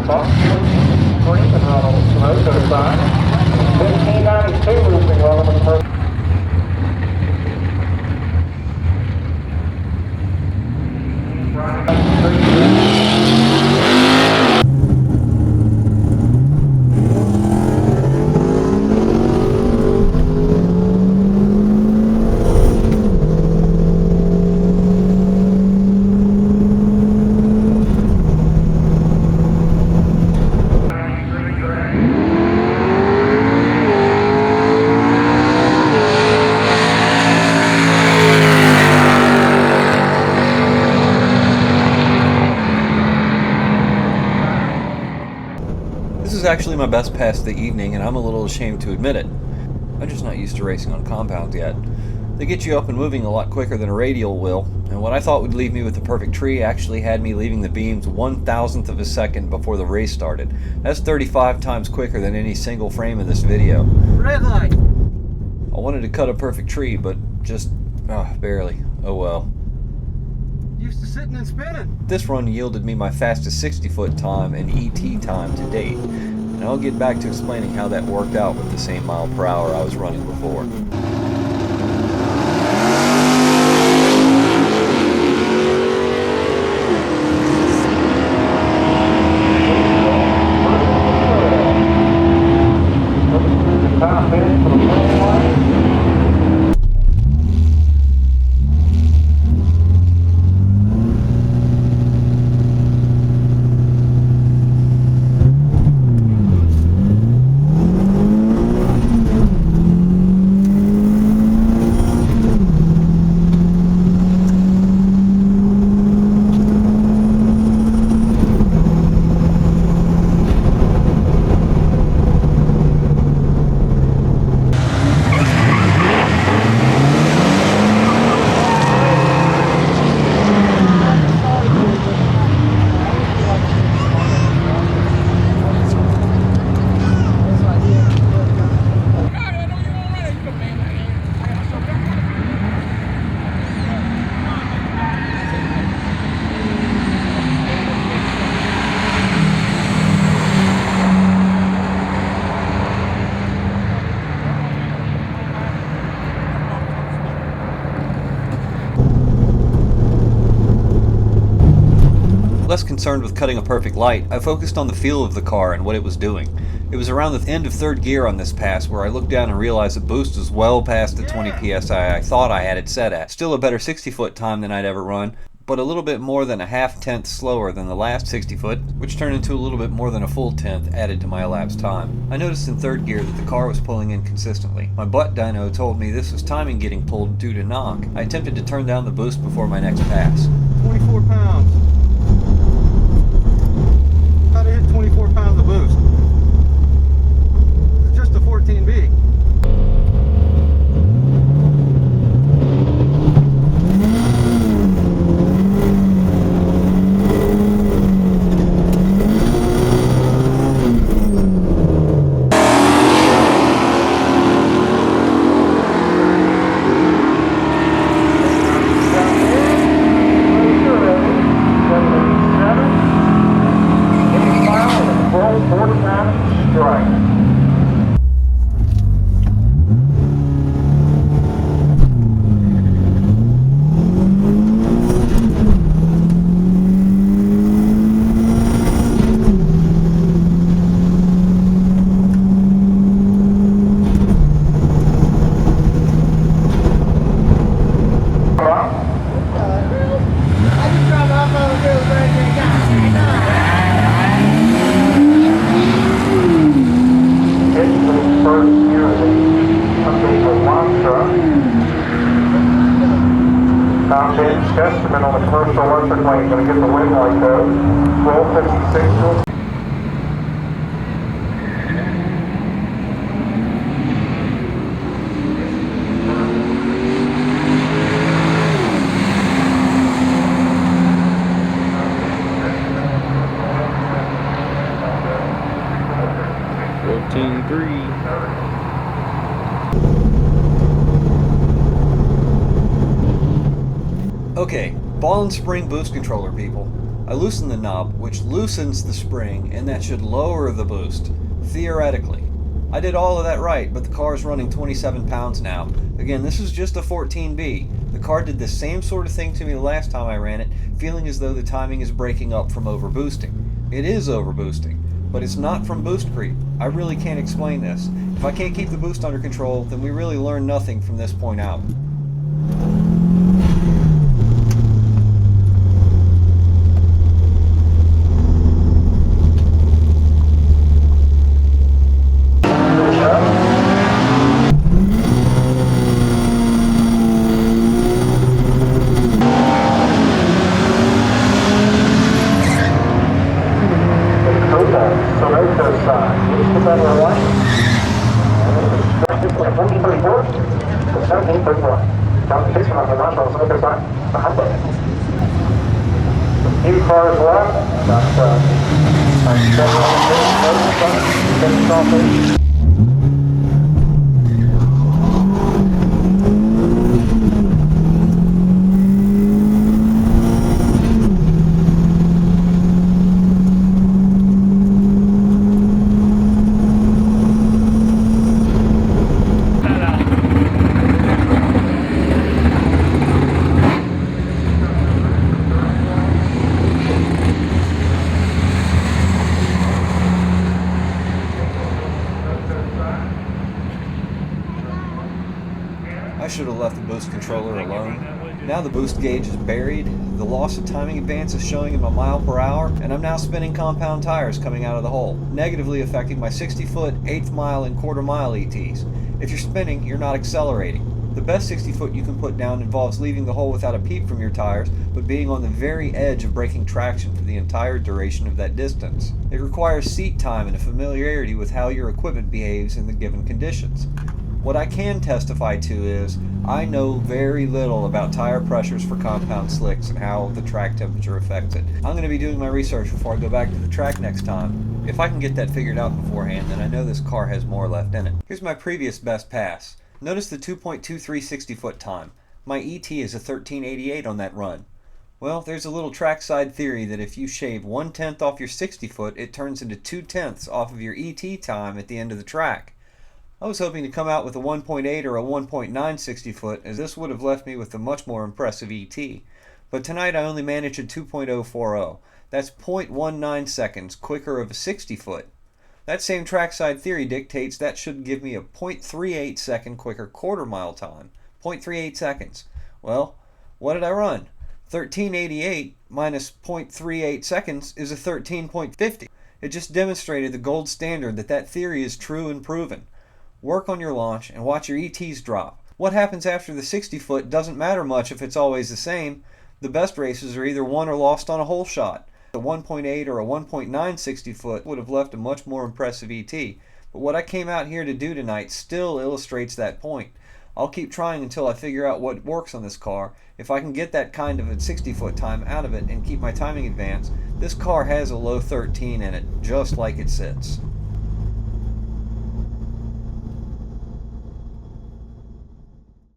1592 moving well on the commercial. This is actually my best pass of the evening, and I'm a little ashamed to admit it. I'm just not used to racing on compounds yet. They get you up and moving a lot quicker than a radial will, and what I thought would leave me with the perfect tree actually had me leaving the beams 1/1000th of a second before the race started. That's 35 times quicker than any single frame in this video. Red light! I wanted to cut a perfect tree, but just, barely. Oh well. Used to sitting and spinning. This run yielded me my fastest 60-foot time and ET time to date, and I'll get back to explaining how that worked out with the same mile per hour I was running before. Less concerned with cutting a perfect light, I focused on the feel of the car and what it was doing. It was around the end of third gear on this pass where I looked down and realized the boost was well past the 20 psi I thought I had it set at. Still a better 60-foot time than I'd ever run, but a little bit more than a half-tenth slower than the last 60-foot, which turned into a little bit more than a full tenth added to my elapsed time. I noticed in third gear that the car was pulling in consistently. My butt dyno told me this was timing getting pulled due to knock. I attempted to turn down the boost before my next pass. 24 pounds. How to hit 24 pounds of boost? It's just a 14B. Estimate on the commercial electric lane, going to get the wind light though. 1256. Okay, ball and spring boost controller, people. I loosen the knob, which loosens the spring, and that should lower the boost, theoretically. I did all of that right, but the car is running 27 pounds now. Again, this is just a 14B. The car did the same sort of thing to me the last time I ran it, feeling as though the timing is breaking up from overboosting. It is overboosting, but it's not from boost creep. I really can't explain this. If I can't keep the boost under control, then we really learn nothing from this point out. Few cars left. I should have left the boost controller alone. Now the boost gauge is buried, the loss of timing advance is showing in my mile per hour, and I'm now spinning compound tires coming out of the hole, negatively affecting my 60-foot, 1/8 mile, and 1/4 mile ETs. If you're spinning, you're not accelerating. The best 60-foot you can put down involves leaving the hole without a peep from your tires, but being on the very edge of breaking traction for the entire duration of that distance. It requires seat time and a familiarity with how your equipment behaves in the given conditions. What I can testify to is, I know very little about tire pressures for compound slicks and how the track temperature affects it. I'm going to be doing my research before I go back to the track next time. If I can get that figured out beforehand, then I know this car has more left in it. Here's my previous best pass. Notice the 2.23 60-foot time. My ET is a 1388 on that run. Well, there's a little trackside theory that if you shave 1/10 off your 60-foot, it turns into 2/10 off of your ET time at the end of the track. I was hoping to come out with a 1.8 or a 1.9 60-foot, as this would have left me with a much more impressive ET. But tonight I only managed a 2.040. That's 0.19 seconds quicker of a 60-foot. That same trackside theory dictates that should give me a 0.38 second quicker 1/4 mile time. 0.38 seconds. Well, what did I run? 1388 minus 0.38 seconds is a 13.50. It just demonstrated the gold standard that theory is true and proven. Work on your launch and watch your ETs drop. What happens after the 60-foot doesn't matter much if it's always the same. The best races are either won or lost on a hole shot. A 1.8 or a 1.9 60-foot would have left a much more impressive ET. But what I came out here to do tonight still illustrates that point. I'll keep trying until I figure out what works on this car. If I can get that kind of a 60-foot time out of it and keep my timing advance, this car has a low 13 in it, just like it sits.